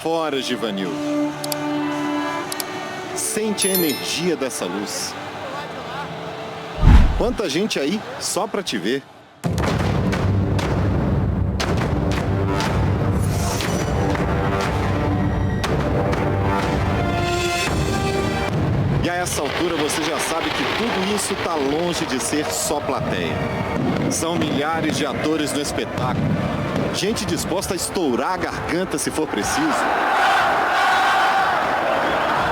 fora, Givanildo. Sente a energia dessa luz. Quanta gente aí só pra te ver. E a essa altura você já sabe que tudo isso tá longe de ser só plateia. São milhares de atores no espetáculo. Gente disposta a estourar a garganta se for preciso.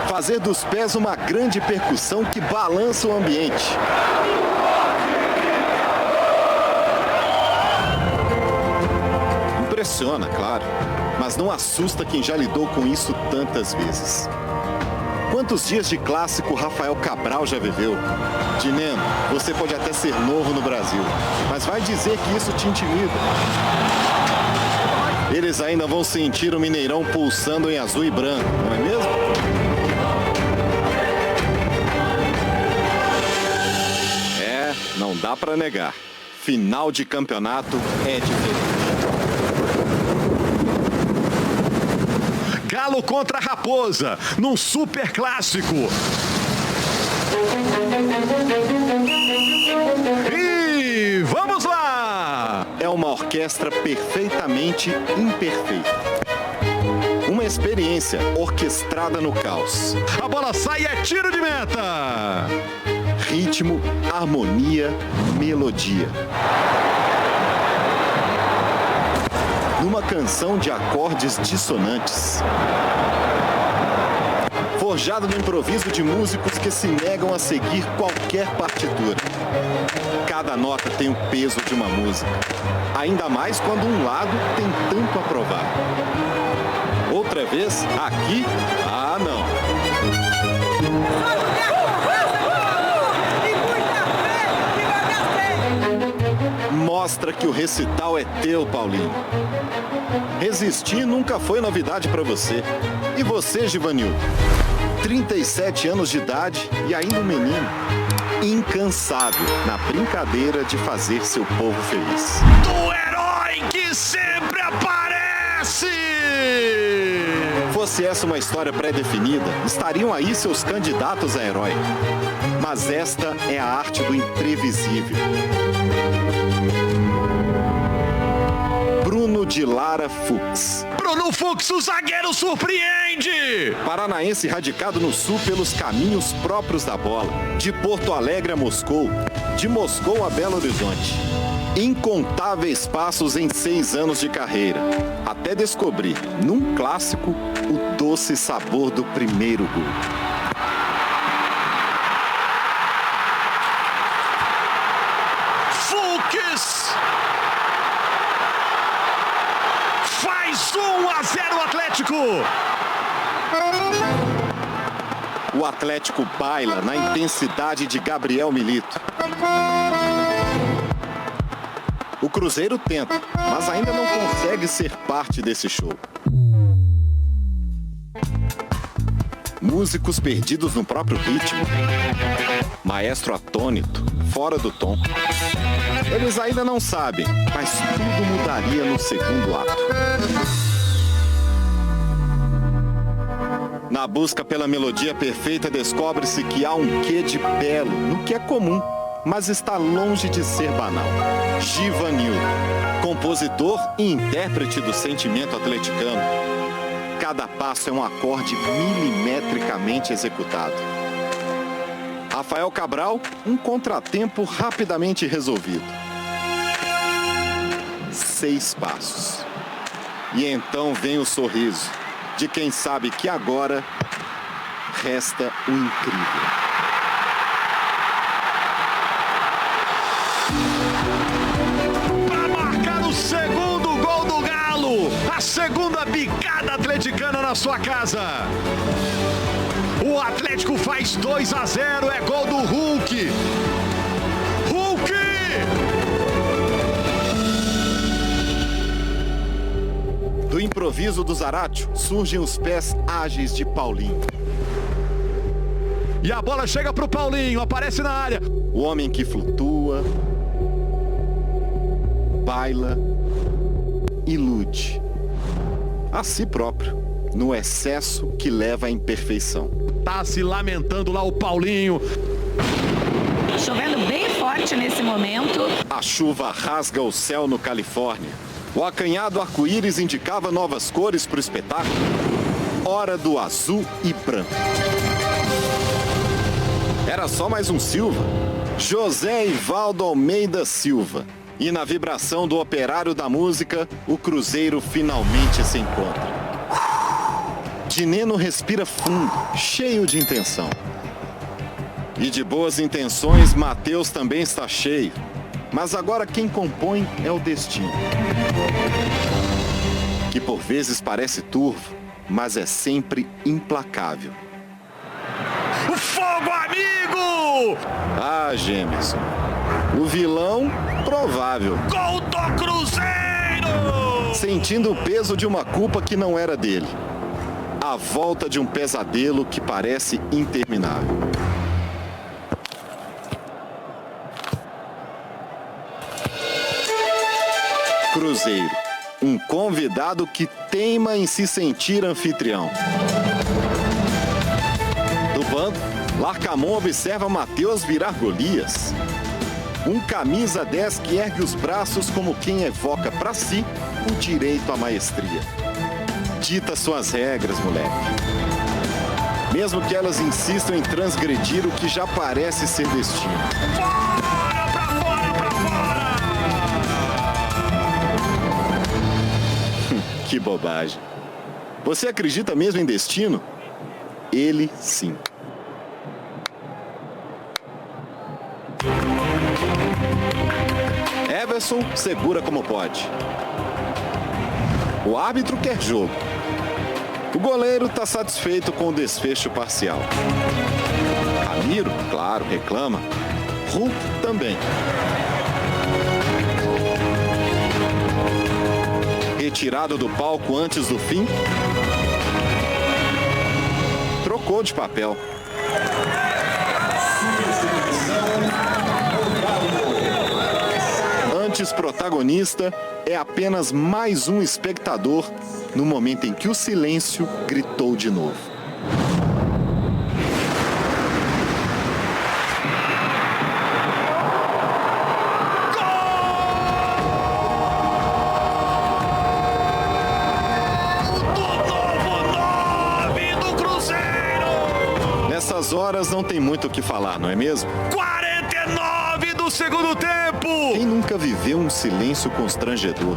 Fazer dos pés uma grande percussão que balança o ambiente. Impressiona, claro, mas não assusta quem já lidou com isso tantas vezes. Quantos dias de clássico Rafael Cabral já viveu? Dineno, você pode até ser novo no Brasil, mas vai dizer que isso te intimida. Eles ainda vão sentir o Mineirão pulsando em azul e branco, não é mesmo? Não dá pra negar. Final de campeonato é diferente. Galo contra Raposa, num super clássico. E vamos lá! É uma orquestra perfeitamente imperfeita. Uma experiência orquestrada no caos. A bola sai e é tiro de meta! Ritmo, harmonia, melodia. Numa canção de acordes dissonantes. Forjado no improviso de músicos que se negam a seguir qualquer partitura. Cada nota tem o peso de uma música. Ainda mais quando um lado tem tanto a provar. Outra vez, aqui, não. Mostra que o recital é teu, Paulinho. Resistir nunca foi novidade pra você. E você, Givanildo? 37 anos de idade e ainda um menino. Incansável na brincadeira de fazer seu povo feliz. Do herói que sempre aparece! Fosse essa uma história pré-definida, estariam aí seus candidatos a herói. Mas esta é a arte do imprevisível. Bruno de Lara Fux. Bruno Fux, o zagueiro surpreende! Paranaense radicado no sul pelos caminhos próprios da bola. De Porto Alegre a Moscou, de Moscou a Belo Horizonte. Incontáveis passos em 6 anos de carreira. Até descobrir, num clássico, o doce sabor do primeiro gol. Faz 1-0 Atlético! O Atlético baila na intensidade de Gabriel Milito. O Cruzeiro tenta, mas ainda não consegue ser parte desse show. Músicos perdidos no próprio ritmo. Maestro atônito, fora do tom. Eles ainda não sabem, mas tudo mudaria no segundo ato. Na busca pela melodia perfeita, descobre-se que há um quê de belo no que é comum, mas está longe de ser banal. Givanildo, compositor e intérprete do sentimento atleticano. Cada passo é um acorde milimetricamente executado. Rafael Cabral, um contratempo rapidamente resolvido. 6 passos. E então vem o sorriso de quem sabe que agora resta o incrível. Para marcar o segundo gol do Galo, a segunda bicada atleticana na sua casa. O Atlético faz 2-0, é gol do Hulk. Hulk! Do improviso do Zaratio surgem os pés ágeis de Paulinho. E a bola chega pro Paulinho, aparece na área. O homem que flutua, baila, ilude a si próprio no excesso que leva à imperfeição. Tá se lamentando lá o Paulinho. Chovendo bem forte nesse momento. A chuva rasga o céu no Califórnia. O acanhado arco-íris indicava novas cores para o espetáculo. Hora do azul e branco. Era só mais um Silva. José Ivaldo Almeida Silva. E na vibração do operário da música, o Cruzeiro finalmente se encontra. Dineno respira fundo, cheio de intenção. E de boas intenções, Matheus também está cheio. Mas agora quem compõe é o destino. Que por vezes parece turvo, mas é sempre implacável. O fogo, amigo! Ah, Gemerson. O vilão, provável. Gol do Cruzeiro! Sentindo o peso de uma culpa que não era dele. A volta de um pesadelo que parece interminável. Cruzeiro, um convidado que teima em se sentir anfitrião. Do banco, Larcamon observa Matheus virar Golias. Um camisa 10 que ergue os braços como quem evoca para si o direito à maestria. Dita suas regras, moleque. Mesmo que elas insistam em transgredir o que já parece ser destino. Fora, pra fora, pra fora! Que bobagem. Você acredita mesmo em destino? Ele sim. Everson segura como pode. O árbitro quer jogo. O goleiro está satisfeito com o desfecho parcial. Ramiro, claro, reclama. Hulk também. Retirado do palco antes do fim, trocou de papel. Antes protagonista, é apenas mais um espectador no momento em que o silêncio gritou de novo. Nessas horas não tem muito o que falar, não é mesmo? 49 do segundo tempo! Quem nunca viveu um silêncio constrangedor?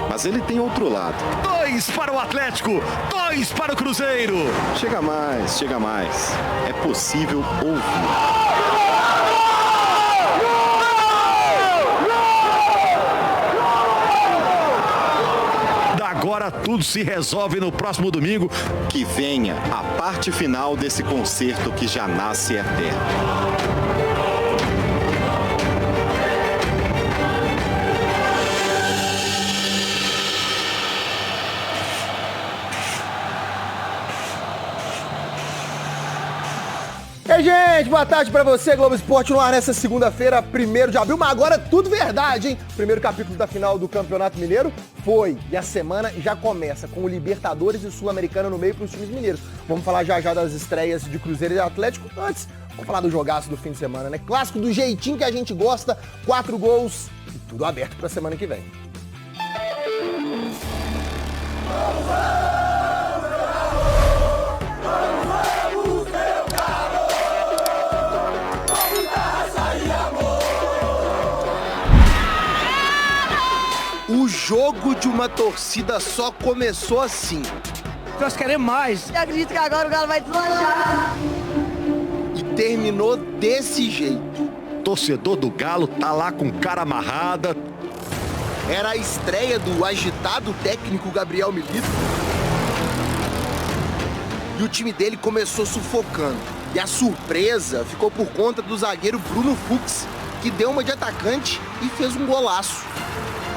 Mas ele tem outro lado. 2 para o Atlético, 2 para o Cruzeiro. Chega mais, chega mais. É possível ouvir. Agora tudo se resolve no próximo domingo. Que venha a parte final desse concerto que já nasce eterno. E gente, boa tarde pra você, Globo Esporte no ar nessa segunda-feira, 1º de abril, mas agora tudo verdade, hein? Primeiro capítulo da final do Campeonato Mineiro foi, e a semana já começa com o Libertadores e o Sul-Americano no meio pros times mineiros. Vamos falar já das estreias de Cruzeiro e Atlético. Antes, vamos falar do jogaço do fim de semana, né? Clássico do jeitinho que a gente gosta, 4 gols e tudo aberto pra semana que vem. O jogo de uma torcida só começou assim. Nós queremos mais. Eu acredito que agora o Galo vai deslanchar. E terminou desse jeito. Torcedor do Galo tá lá com cara amarrada. Era a estreia do agitado técnico Gabriel Milito. E o time dele começou sufocando. E a surpresa ficou por conta do zagueiro Bruno Fux, que deu uma de atacante e fez um golaço.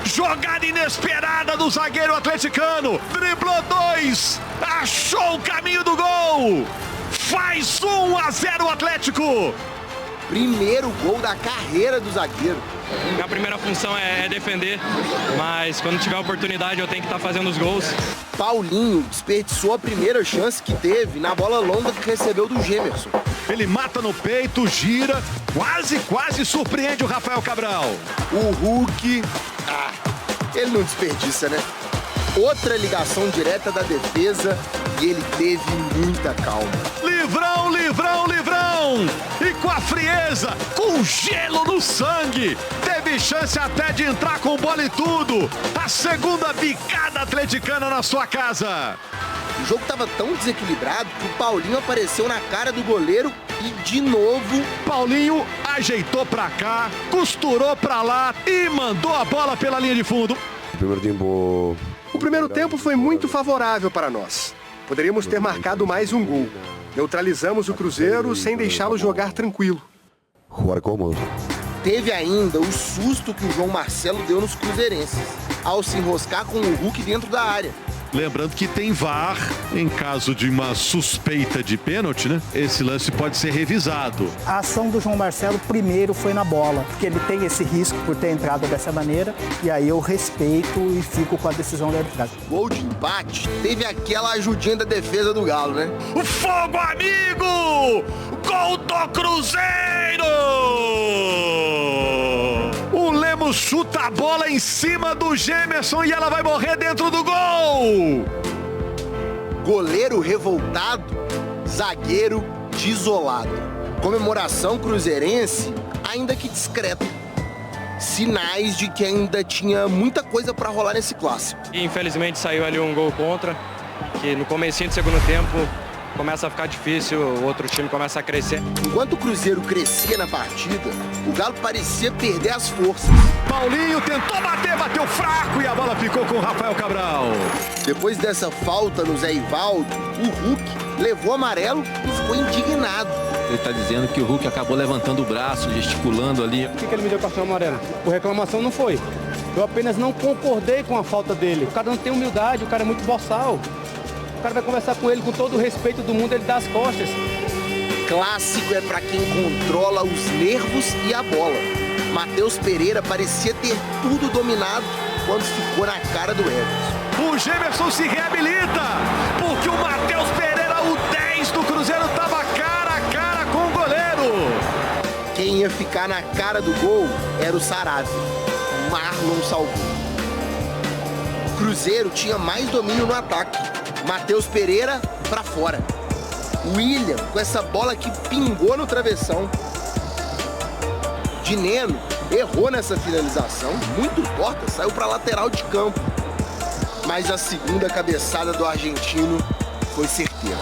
Jogada inesperada do zagueiro atleticano. Driblou 2. Achou o caminho do gol. Faz 1-0 o Atlético. Primeiro gol da carreira do zagueiro. Minha primeira função é defender, mas quando tiver oportunidade eu tenho que estar fazendo os gols. Paulinho desperdiçou a primeira chance que teve na bola longa que recebeu do Gemerson. Ele mata no peito, gira, quase surpreende o Rafael Cabral. O Hulk, ele não desperdiça, né? Outra ligação direta da defesa e ele teve muita calma. Livrão, livrão, livrão! E com a frieza, com gelo no sangue, teve chance até de entrar com bola e tudo. A segunda bicada atleticana na sua casa. O jogo estava tão desequilibrado que o Paulinho apareceu na cara do goleiro e de novo... Paulinho ajeitou pra cá, costurou pra lá e mandou a bola pela linha de fundo. O primeiro tempo foi muito favorável para nós. Poderíamos ter marcado mais um gol. Neutralizamos o Cruzeiro sem deixá-lo jogar tranquilo. Teve ainda o susto que o João Marcelo deu nos cruzeirenses, ao se enroscar com o Hulk dentro da área. Lembrando que tem VAR em caso de uma suspeita de pênalti, né? Esse lance pode ser revisado. A ação do João Marcelo primeiro foi na bola, porque ele tem esse risco por ter entrado dessa maneira, e aí eu respeito e fico com a decisão da arbitragem. Gol de empate, teve aquela ajudinha da defesa do Galo, né? O fogo amigo! Gol do Cruzeiro! O Lemos chuta a bola em cima do Gemerson e ela vai morrer dentro do gol! Goleiro revoltado, zagueiro desolado. Comemoração cruzeirense, ainda que discreta. Sinais de que ainda tinha muita coisa para rolar nesse clássico. E infelizmente saiu ali um gol contra, que no comecinho do segundo tempo começa a ficar difícil, o outro time começa a crescer. Enquanto o Cruzeiro crescia na partida, o Galo parecia perder as forças. Paulinho tentou bater, bateu fraco e a bola ficou com o Rafael Cabral. Depois dessa falta no Zé Ivaldo, o Hulk levou amarelo e ficou indignado. Ele está dizendo que o Hulk acabou levantando o braço, gesticulando ali. Por que ele me deu cartão amarelo? Por reclamação não foi. Eu apenas não concordei com a falta dele. O cara não tem humildade, o cara é muito boçal. O cara vai conversar com ele com todo o respeito do mundo, ele dá as costas. Clássico é pra quem controla os nervos e a bola. Matheus Pereira parecia ter tudo dominado quando ficou na cara do Everton. O Gemerson se reabilita, porque o Matheus Pereira, o 10 do Cruzeiro, estava cara a cara com o goleiro. Quem ia ficar na cara do gol era o Sarave. Marlon salvou. O Cruzeiro tinha mais domínio no ataque. Matheus Pereira pra fora. William com essa bola que pingou no travessão. Dineno errou nessa finalização, muito torta, saiu pra lateral de campo. Mas a segunda cabeçada do argentino foi certeira.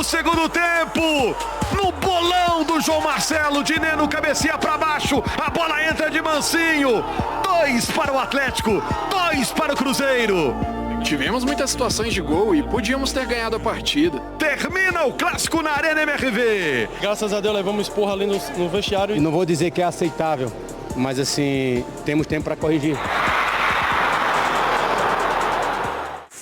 Segundo tempo, no bolão do João Marcelo, Dineno cabeceia para baixo, a bola entra de mansinho, 2 para o Atlético, 2 para o Cruzeiro. Tivemos muitas situações de gol e podíamos ter ganhado a partida. Termina o clássico na Arena MRV. Graças a Deus levamos esporra ali no vestiário. E não vou dizer que é aceitável, mas assim, temos tempo para corrigir.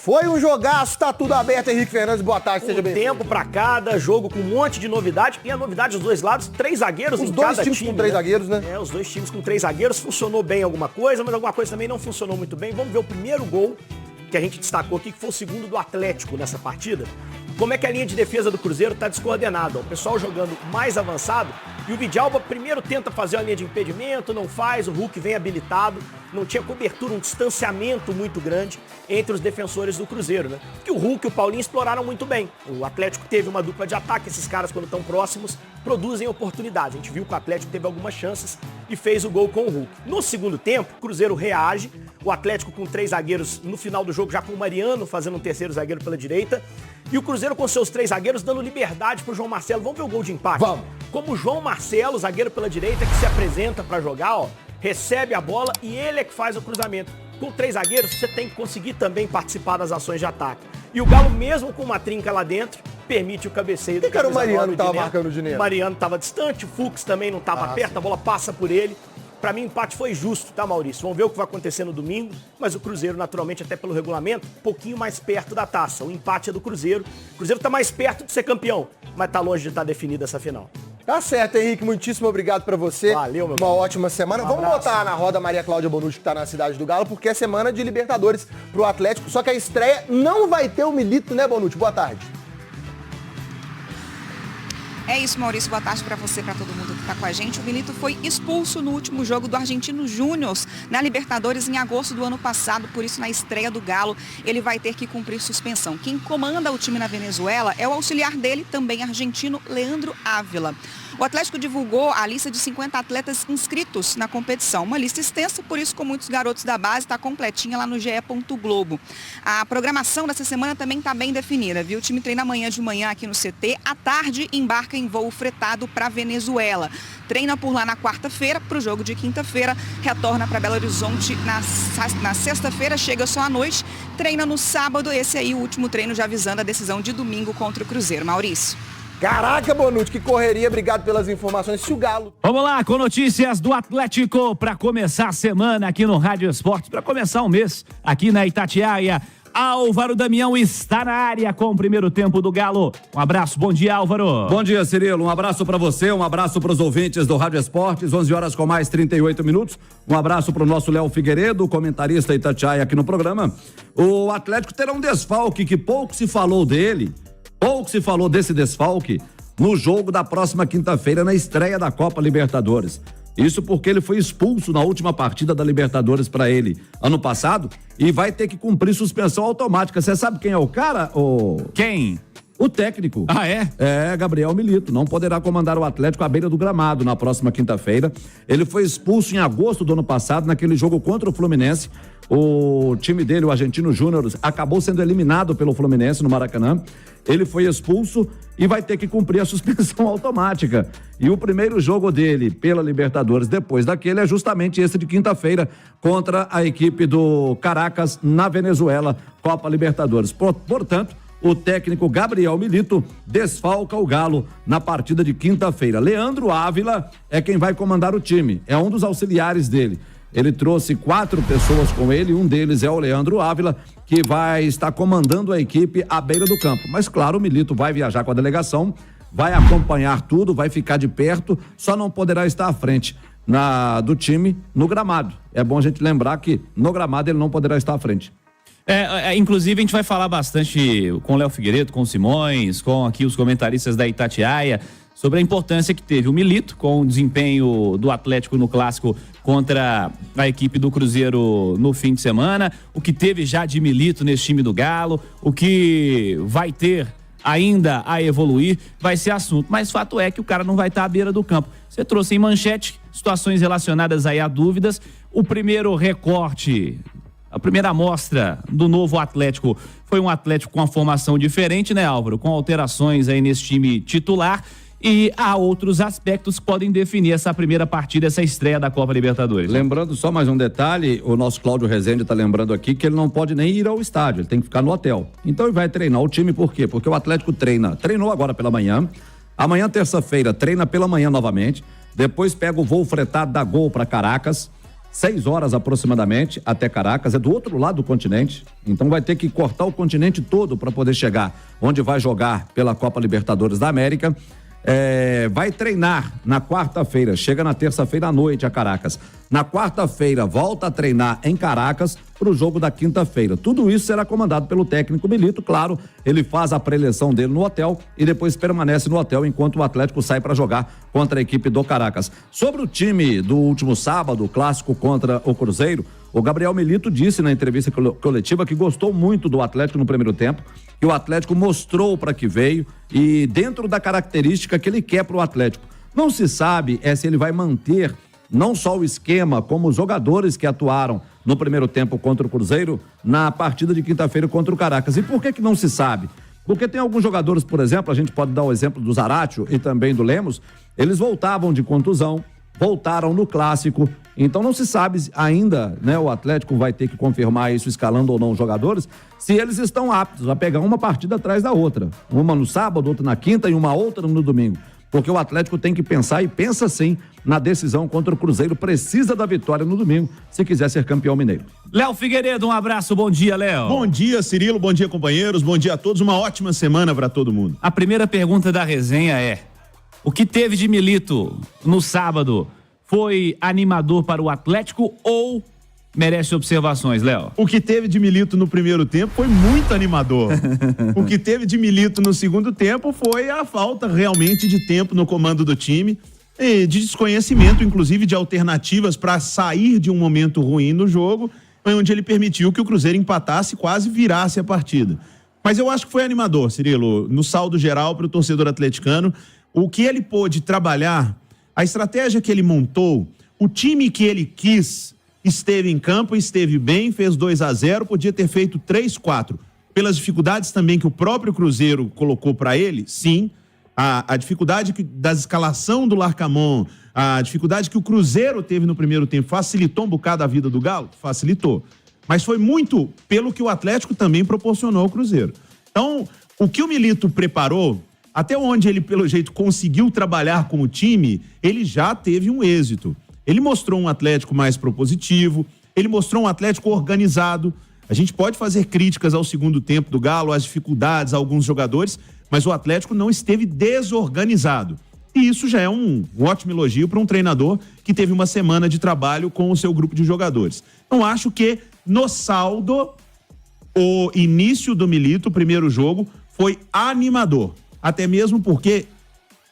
Foi um jogaço, tá tudo aberto, Henrique Fernandes, boa tarde, seja bem-vindo. Tempo pra cada jogo com um monte de novidade, e a novidade dos dois lados, 3 zagueiros em cada time. Os dois times com 3 zagueiros, né? É, os 2 times com 3 zagueiros, funcionou bem alguma coisa, mas alguma coisa também não funcionou muito bem. Vamos ver o primeiro gol que a gente destacou aqui, que foi o segundo do Atlético nessa partida. Como é que a linha de defesa do Cruzeiro tá descoordenada, ó. O pessoal jogando mais avançado, e o Vidalba primeiro tenta fazer a linha de impedimento, não faz, o Hulk vem habilitado, não tinha cobertura, um distanciamento muito grande entre os defensores do Cruzeiro, né? Que o Hulk e o Paulinho exploraram muito bem. O Atlético teve uma dupla de ataque, esses caras quando estão próximos produzem oportunidades. A gente viu que o Atlético teve algumas chances e fez o gol com o Hulk. No segundo tempo, o Cruzeiro reage, o Atlético com 3 zagueiros no final do jogo, já com o Mariano fazendo um terceiro zagueiro pela direita, e o Cruzeiro com seus 3 zagueiros dando liberdade pro João Marcelo. Vamos ver o gol de empate? Vamos. Como o João Marcelo, zagueiro pela direita, que se apresenta para jogar, ó, recebe a bola e ele é que faz o cruzamento. Com 3 zagueiros, você tem que conseguir também participar das ações de ataque. E o Galo, mesmo com uma trinca lá dentro, permite o cabeceio do camisa 9. Quem era o Mariano que tava marcando o Dineno? O Mariano estava distante, o Fux também não estava perto, a bola passa por ele. Pra mim, o empate foi justo, tá, Maurício? Vamos ver o que vai acontecer no domingo, mas o Cruzeiro, naturalmente, até pelo regulamento, um pouquinho mais perto da taça. O empate é do Cruzeiro. O Cruzeiro tá mais perto de ser campeão, mas tá longe de estar definida essa final. Tá certo, Henrique. Muitíssimo obrigado pra você. Valeu, meu Uma ótima semana. Vamos abraço. botar na roda a Maria Cláudia Bonucci, que tá na Cidade do Galo, porque é semana de Libertadores pro Atlético. Só que a estreia não vai ter o Milito, né, Bonucci? Boa tarde. É isso, Maurício. Boa tarde para você, para todo mundo que está com a gente. O Milito foi expulso no último jogo do Argentino Júnior na Libertadores em agosto do ano passado. Por isso, na estreia do Galo, ele vai ter que cumprir suspensão. Quem comanda o time na Venezuela é o auxiliar dele, também argentino, Leandro Ávila. O Atlético divulgou a lista de 50 atletas inscritos na competição. Uma lista extensa, por isso com muitos garotos da base, está completinha lá no ge.globo. A programação dessa semana também está bem definida, viu? O time treina amanhã de manhã aqui no CT, à tarde embarca em voo fretado para a Venezuela. Treina por lá na quarta-feira, para o jogo de quinta-feira, retorna para Belo Horizonte na sexta-feira, chega só à noite, treina no sábado, esse aí o último treino já avisando a decisão de domingo contra o Cruzeiro. Maurício. Caraca, Bonucci, que correria. Obrigado pelas informações. Se o Galo... Vamos lá, com notícias do Atlético para começar a semana aqui no Rádio Esportes, para começar o mês aqui na Itatiaia. Álvaro Damião está na área com o primeiro tempo do Galo. Um abraço, bom dia, Álvaro. Bom dia, Cirilo. Um abraço para você, um abraço para os ouvintes do Rádio Esportes, 11 horas com mais 38 minutos. Um abraço para o nosso Léo Figueiredo, comentarista Itatiaia aqui no programa. O Atlético terá um desfalque que pouco se falou dele. Pouco se falou desse desfalque no jogo da próxima quinta-feira, na estreia da Copa Libertadores. Isso porque ele foi expulso na última partida da Libertadores para ele ano passado e vai ter que cumprir suspensão automática. Você sabe quem é o cara? Quem? O técnico. Ah, é? É, Gabriel Milito. Não poderá comandar o Atlético à beira do gramado na próxima quinta-feira. Ele foi expulso em agosto do ano passado, naquele jogo contra o Fluminense. O time dele, o Argentino Júnior, acabou sendo eliminado pelo Fluminense no Maracanã. Ele foi expulso e vai ter que cumprir a suspensão automática. E o primeiro jogo dele pela Libertadores depois daquele é justamente esse de quinta-feira contra a equipe do Caracas na Venezuela, Copa Libertadores. Portanto, o técnico Gabriel Milito desfalca o Galo na partida de quinta-feira. Leandro Ávila é quem vai comandar o time, é um dos auxiliares dele. Ele trouxe 4 pessoas com ele, um deles é o Leandro Ávila, que vai estar comandando a equipe à beira do campo. Mas claro, o Milito vai viajar com a delegação, vai acompanhar tudo, vai ficar de perto, só não poderá estar à frente do time no gramado. É bom a gente lembrar que no gramado ele não poderá estar à frente. Inclusive a gente vai falar bastante com o Léo Figueiredo, com o Simões, com aqui os comentaristas da Itatiaia, sobre a importância que teve o Milito com o desempenho do Atlético no clássico contra a equipe do Cruzeiro no fim de semana, o que teve já de Milito nesse time do Galo, o que vai ter ainda a evoluir, vai ser assunto. Mas fato é que o cara não vai estar à beira do campo. Você trouxe em manchete situações relacionadas aí a dúvidas. O primeiro recorte, a primeira amostra do novo Atlético foi um Atlético com uma formação diferente, né, Álvaro? Com alterações aí nesse time titular. E há outros aspectos que podem definir essa primeira partida, essa estreia da Copa Libertadores. Lembrando só mais um detalhe, o nosso Cláudio Rezende está lembrando aqui que ele não pode nem ir ao estádio, ele tem que ficar no hotel. Então ele vai treinar o time, por quê? Porque o Atlético treinou agora pela manhã, amanhã terça-feira treina pela manhã novamente, depois pega o voo fretado da Gol para Caracas, 6 horas aproximadamente até Caracas, é do outro lado do continente, então vai ter que cortar o continente todo para poder chegar onde vai jogar pela Copa Libertadores da América. Vai treinar na quarta-feira, chega na terça-feira à noite a Caracas. Na quarta-feira volta a treinar em Caracas para o jogo da quinta-feira. Tudo isso será comandado pelo técnico Milito, claro, ele faz a pré-eleção dele no hotel e depois permanece no hotel enquanto o Atlético sai para jogar contra a equipe do Caracas. Sobre o time do último sábado, o clássico contra o Cruzeiro, o Gabriel Milito disse na entrevista coletiva que gostou muito do Atlético no primeiro tempo, que o Atlético mostrou para que veio e dentro da característica que ele quer para o Atlético. Não se sabe se ele vai manter não só o esquema, como os jogadores que atuaram no primeiro tempo contra o Cruzeiro na partida de quinta-feira contra o Caracas. E por que não se sabe? Porque tem alguns jogadores, por exemplo, a gente pode dar o exemplo do Zaratio e também do Lemos, eles voltavam de contusão, voltaram no clássico, então não se sabe ainda, né? O Atlético vai ter que confirmar isso escalando ou não os jogadores, se eles estão aptos a pegar uma partida atrás da outra, uma no sábado, outra na quinta e uma outra no domingo. Porque o Atlético tem que pensar, e pensa sim, na decisão contra o Cruzeiro. Precisa da vitória no domingo, se quiser ser campeão mineiro. Léo Figueiredo, um abraço, bom dia, Léo. Bom dia, Cirilo, bom dia, companheiros, bom dia a todos, uma ótima semana para todo mundo. A primeira pergunta da resenha é: o que teve de Milito no sábado foi animador para o Atlético ou merece observações, Léo? O que teve de Milito no primeiro tempo foi muito animador. O que teve de Milito no segundo tempo foi a falta realmente de tempo no comando do time e de desconhecimento, inclusive, de alternativas para sair de um momento ruim no jogo, onde ele permitiu que o Cruzeiro empatasse e quase virasse a partida. Mas eu acho que foi animador, Cirilo, no saldo geral para o torcedor atleticano. O que ele pôde trabalhar, a estratégia que ele montou, o time que ele quis, esteve em campo, esteve bem, fez 2-0, podia ter feito 3-4. Pelas dificuldades também que o próprio Cruzeiro colocou para ele, sim. A dificuldade da escalação do Larcamon, a dificuldade que o Cruzeiro teve no primeiro tempo, facilitou um bocado a vida do Galo? Facilitou. Mas foi muito pelo que o Atlético também proporcionou ao Cruzeiro. Então, o que o Milito preparou, até onde ele, pelo jeito, conseguiu trabalhar com o time, ele já teve um êxito. Ele mostrou um Atlético mais propositivo, ele mostrou um Atlético organizado. A gente pode fazer críticas ao segundo tempo do Galo, às dificuldades, a alguns jogadores, mas o Atlético não esteve desorganizado. E isso já é um ótimo elogio para um treinador que teve uma semana de trabalho com o seu grupo de jogadores. Então, acho que no saldo, o início do Milito, o primeiro jogo, foi animador. Até mesmo porque,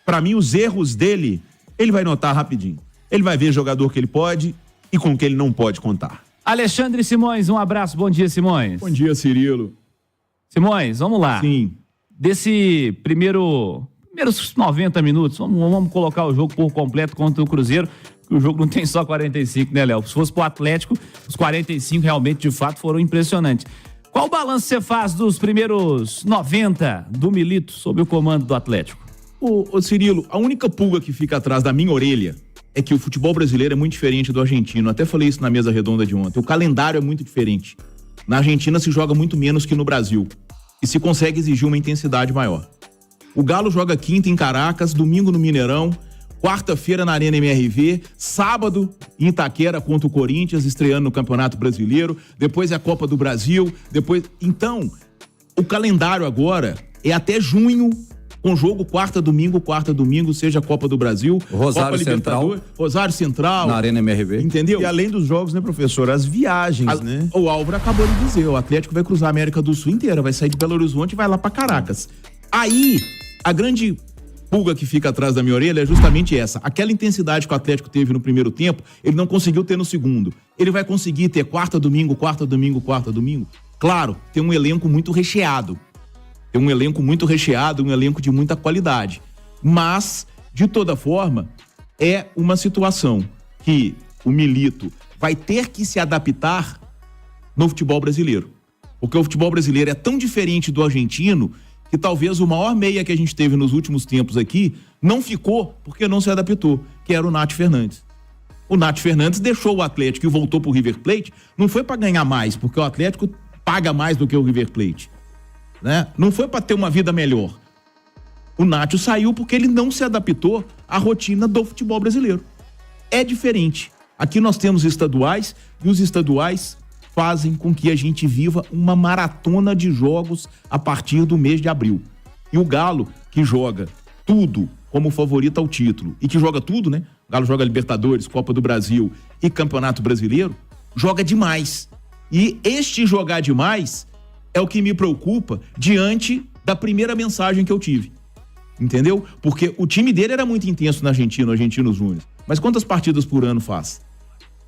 para mim, os erros dele, ele vai notar rapidinho. Ele vai ver jogador que ele pode e com que ele não pode contar. Alexandre Simões, um abraço. Bom dia, Simões. Bom dia, Cirilo. Simões, vamos lá. Sim. Desse primeiros 90 minutos, vamos colocar o jogo por completo contra o Cruzeiro, que o jogo não tem só 45, né, Léo? Se fosse pro Atlético, os 45 realmente, de fato, foram impressionantes. Qual o balanço você faz dos primeiros 90 do Milito sob o comando do Atlético? Ô Cirilo, a única pulga que fica atrás da minha orelha é que o futebol brasileiro é muito diferente do argentino. Até falei isso na mesa redonda de ontem. O calendário é muito diferente. Na Argentina se joga muito menos que no Brasil. E se consegue exigir uma intensidade maior. O Galo joga quinta em Caracas, domingo no Mineirão, quarta-feira na Arena MRV, sábado em Itaquera contra o Corinthians, estreando no Campeonato Brasileiro, depois é a Copa do Brasil, depois... Então, o calendário agora é até junho, com jogo quarta, domingo, seja a Copa do Brasil, Rosário Copa Central. Rosário Central. Na Arena MRV. Entendeu? E além dos jogos, né, professor, as viagens, né? O Álvaro acabou de dizer, o Atlético vai cruzar a América do Sul inteira, vai sair de Belo Horizonte e vai lá pra Caracas. Aí, a grande pulga que fica atrás da minha orelha é justamente essa. Aquela intensidade que o Atlético teve no primeiro tempo, ele não conseguiu ter no segundo. Ele vai conseguir ter quarta, domingo? Claro, tem um elenco muito recheado. Um elenco de muita qualidade. Mas, de toda forma, é uma situação que o Milito vai ter que se adaptar no futebol brasileiro. Porque o futebol brasileiro é tão diferente do argentino que talvez o maior meia que a gente teve nos últimos tempos aqui não ficou porque não se adaptou, que era o Nath Fernandes. O Nath Fernandes deixou o Atlético e voltou pro River Plate, não foi para ganhar mais, porque o Atlético paga mais do que o River Plate. Né? Não foi para ter uma vida melhor. O Nacho saiu porque ele não se adaptou à rotina do futebol brasileiro. É diferente. Aqui nós temos estaduais e os estaduais fazem com que a gente viva uma maratona de jogos a partir do mês de abril. E o Galo, que joga tudo como favorito ao título e que joga tudo, né? O Galo joga Libertadores, Copa do Brasil e Campeonato Brasileiro, joga demais. E este jogar demais é o que me preocupa diante da primeira mensagem que eu tive. Entendeu? Porque o time dele era muito intenso na Argentina, o Argentino Júnior. Mas quantas partidas por ano faz?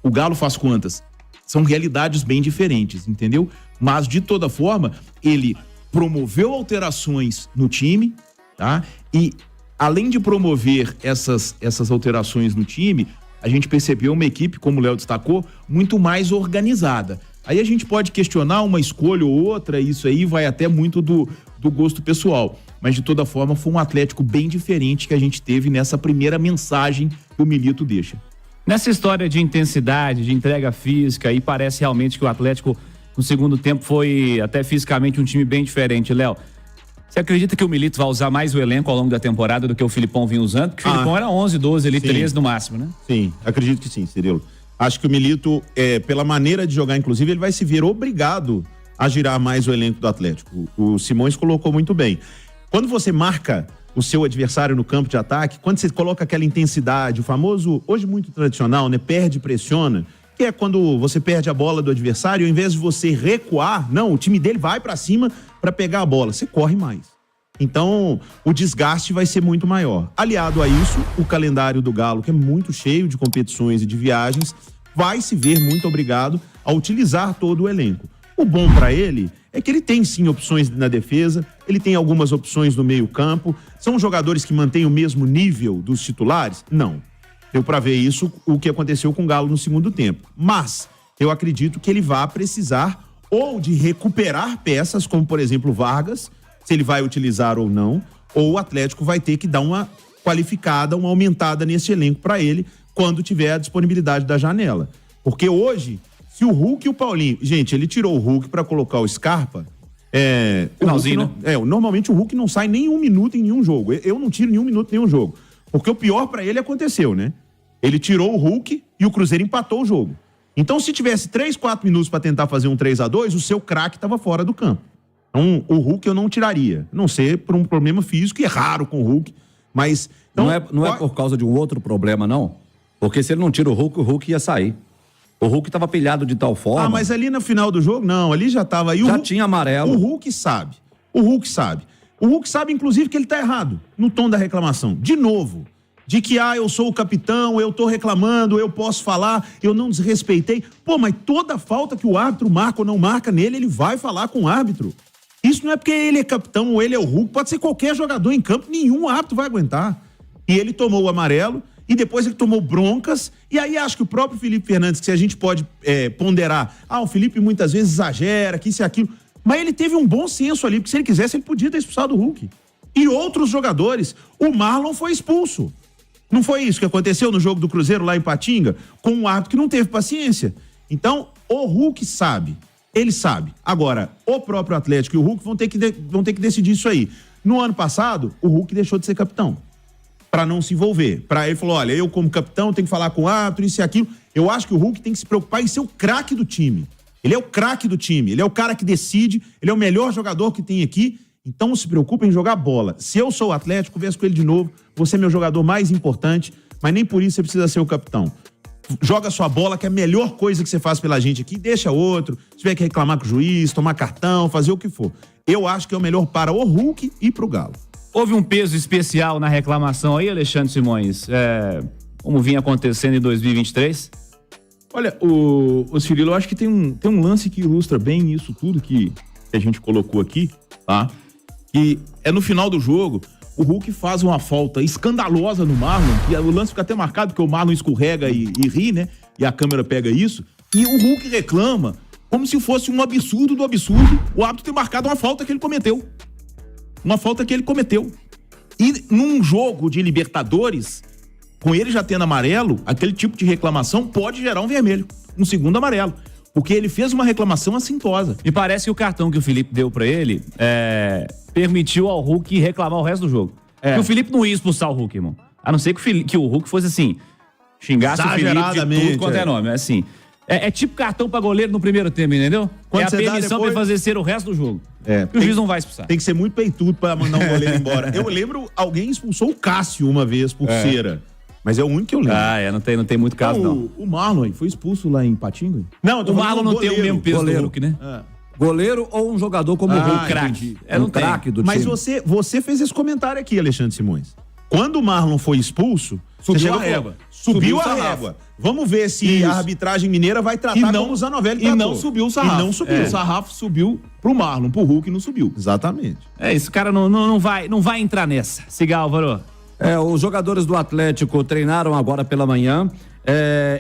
O Galo faz quantas? São realidades bem diferentes, entendeu? Mas, de toda forma, ele promoveu alterações no time, tá? E, além de promover essas alterações no time, a gente percebeu uma equipe, como o Léo destacou, muito mais organizada. Aí a gente pode questionar uma escolha ou outra, isso aí vai até muito do gosto pessoal. Mas, de toda forma, foi um Atlético bem diferente que a gente teve nessa primeira mensagem que o Milito deixa. Nessa história de intensidade, de entrega física, aí parece realmente que o Atlético, no segundo tempo, foi até fisicamente um time bem diferente, Léo. Você acredita que o Milito vai usar mais o elenco ao longo da temporada do que o Filipão vinha usando? Porque o Filipão era 11, 12, ali, 13 no máximo, né? Sim, acredito que sim, Cirilo. Acho que o Milito, pela maneira de jogar, inclusive, ele vai se ver obrigado a girar mais o elenco do Atlético. O Simões colocou muito bem. Quando você marca o seu adversário no campo de ataque, quando você coloca aquela intensidade, o famoso, hoje muito tradicional, né? Perde, pressiona, que é quando você perde a bola do adversário, ao invés de você recuar, não, o time dele vai pra cima pra pegar a bola, você corre mais. Então, o desgaste vai ser muito maior. Aliado a isso, o calendário do Galo, que é muito cheio de competições e de viagens, vai se ver muito obrigado a utilizar todo o elenco. O bom pra ele é que ele tem sim opções na defesa, ele tem algumas opções no meio-campo. São jogadores que mantêm o mesmo nível dos titulares? Não. Deu pra ver isso, o que aconteceu com o Galo no segundo tempo. Mas eu acredito que ele vai precisar ou de recuperar peças, como por exemplo Vargas, se ele vai utilizar ou não, ou o Atlético vai ter que dar uma qualificada, uma aumentada nesse elenco para ele quando tiver a disponibilidade da janela. Porque hoje, se o Hulk e o Paulinho... Gente, ele tirou o Hulk para colocar o Scarpa. Finalzinho, né? Normalmente o Hulk não sai nem um minuto em nenhum jogo. Eu não tiro nenhum minuto em nenhum jogo. Porque o pior para ele aconteceu, né? Ele tirou o Hulk e o Cruzeiro empatou o jogo. Então, se tivesse 3, 4 minutos para tentar fazer um 3-2, o seu craque estava fora do campo. Então, o Hulk eu não tiraria. Não sei, por um problema físico, e é raro com o Hulk, mas... Então, não é por causa de um outro problema, não? Porque se ele não tira o Hulk ia sair. O Hulk estava pilhado de tal forma... Ah, mas ali no final do jogo, não, ali já estava aí... Tinha amarelo. O Hulk sabe. O Hulk sabe, inclusive, que ele tá errado no tom da reclamação. De novo, de que, eu sou o capitão, eu tô reclamando, eu posso falar, eu não desrespeitei. Pô, mas toda falta que o árbitro marca ou não marca nele, ele vai falar com o árbitro. Isso não é porque ele é capitão ou ele é o Hulk, pode ser qualquer jogador em campo, nenhum árbitro vai aguentar. E ele tomou o amarelo, e depois ele tomou broncas, e aí acho que o próprio Felipe Fernandes, que se a gente pode ponderar, o Felipe muitas vezes exagera, que isso e aquilo, mas ele teve um bom senso ali, porque se ele quisesse, ele podia ter expulsado o Hulk. E outros jogadores, o Marlon foi expulso. Não foi isso que aconteceu no jogo do Cruzeiro lá em Patinga, com um árbitro que não teve paciência. Então, o Hulk sabe. Ele sabe. Agora, o próprio Atlético e o Hulk vão ter que decidir isso aí. No ano passado, o Hulk deixou de ser capitão. Pra não se envolver. Ele falou, olha, eu como capitão tenho que falar com o árbitro, isso e aquilo. Eu acho que o Hulk tem que se preocupar em ser o craque do time. Ele é o craque do time. Ele é o cara que decide. Ele é o melhor jogador que tem aqui. Então, se preocupe em jogar bola. Se eu sou o Atlético, converso com ele de novo. Você é meu jogador mais importante, mas nem por isso você precisa ser o capitão. Joga sua bola, que é a melhor coisa que você faz pela gente aqui, deixa outro, se tiver que reclamar com o juiz, tomar cartão, fazer o que for. Eu acho que é o melhor para o Hulk e pro Galo. Houve um peso especial na reclamação aí, Alexandre Simões, como vinha acontecendo em 2023? Olha, o Cirilo, eu acho que tem um lance que ilustra bem isso tudo que a gente colocou aqui, tá? E é no final do jogo, o Hulk faz uma falta escandalosa no Marlon, e o lance fica até marcado porque o Marlon escorrega e ri, né? E a câmera pega isso, e o Hulk reclama como se fosse um absurdo do absurdo o árbitro ter marcado uma falta que ele cometeu. Uma falta que ele cometeu. E num jogo de Libertadores, com ele já tendo amarelo, aquele tipo de reclamação pode gerar um vermelho, um segundo amarelo. Porque ele fez uma reclamação assintosa. E parece que o cartão que o Felipe deu pra ele permitiu ao Hulk reclamar o resto do jogo. Porque o Felipe não ia expulsar o Hulk, irmão. A não ser que o Hulk fosse assim, xingasse o Felipe de tudo quanto é nome. Assim, é tipo cartão pra goleiro no primeiro tempo, entendeu? Quando é a permissão pra fazer ser o resto do jogo. O juiz não vai expulsar. Tem que ser muito peitudo pra mandar um goleiro embora. Eu lembro, alguém expulsou o Cássio uma vez por cera. Mas é o único que eu lembro. Não tem muito caso, não. O Marlon foi expulso lá em Patinga? Não, o Marlon não tem o mesmo peso do Hulk, né? Goleiro ou um jogador como o Hulk? Craque. Um craque do time. Mas você fez esse comentário aqui, Alexandre Simões. Quando o Marlon foi expulso, subiu a régua. Subiu a régua. Vamos ver se a arbitragem mineira vai tratar como o Zanovelli tratou. E não subiu o sarrafo. E não subiu. O sarrafo subiu pro Marlon, pro Hulk não subiu. Exatamente. Isso, o cara não vai entrar nessa. Siga, Álvaro. Os jogadores do Atlético treinaram agora pela manhã.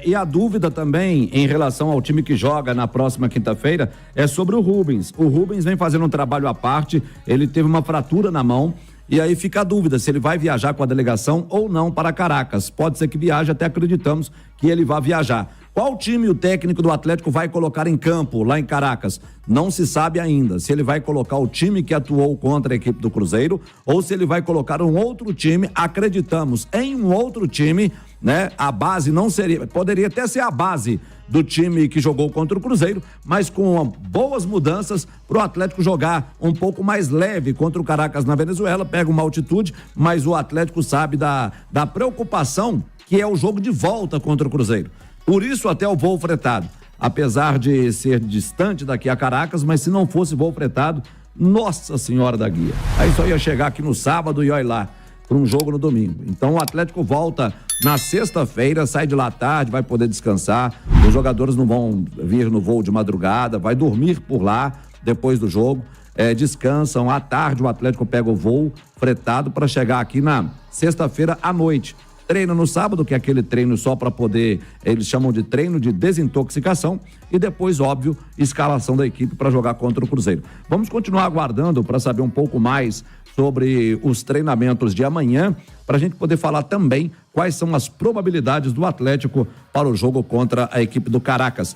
E a dúvida também em relação ao time que joga na próxima quinta-feira é sobre o Rubens. O Rubens vem fazendo um trabalho à parte, ele teve uma fratura na mão e aí fica a dúvida se ele vai viajar com a delegação ou não para Caracas. Pode ser que viaje, até acreditamos que ele vá viajar. Qual time o técnico do Atlético vai colocar em campo lá em Caracas? Não se sabe ainda se ele vai colocar o time que atuou contra a equipe do Cruzeiro ou se ele vai colocar um outro time. Acreditamos em um outro time, né? A base não seria, poderia até ser a base do time que jogou contra o Cruzeiro, mas com boas mudanças para o Atlético jogar um pouco mais leve contra o Caracas na Venezuela, pega uma altitude, mas o Atlético sabe da preocupação que é o jogo de volta contra o Cruzeiro. Por isso até o voo fretado, apesar de ser distante daqui a Caracas, mas se não fosse voo fretado, Nossa Senhora da Guia. Aí só ia chegar aqui no sábado e olha lá, para um jogo no domingo. Então o Atlético volta na sexta-feira, sai de lá à tarde, vai poder descansar, os jogadores não vão vir no voo de madrugada, vai dormir por lá depois do jogo, descansam, à tarde o Atlético pega o voo fretado para chegar aqui na sexta-feira à noite. Treino no sábado, que é aquele treino só para poder, eles chamam de treino de desintoxicação, e depois, óbvio, escalação da equipe para jogar contra o Cruzeiro. Vamos continuar aguardando para saber um pouco mais sobre os treinamentos de amanhã, para a gente poder falar também quais são as probabilidades do Atlético para o jogo contra a equipe do Caracas.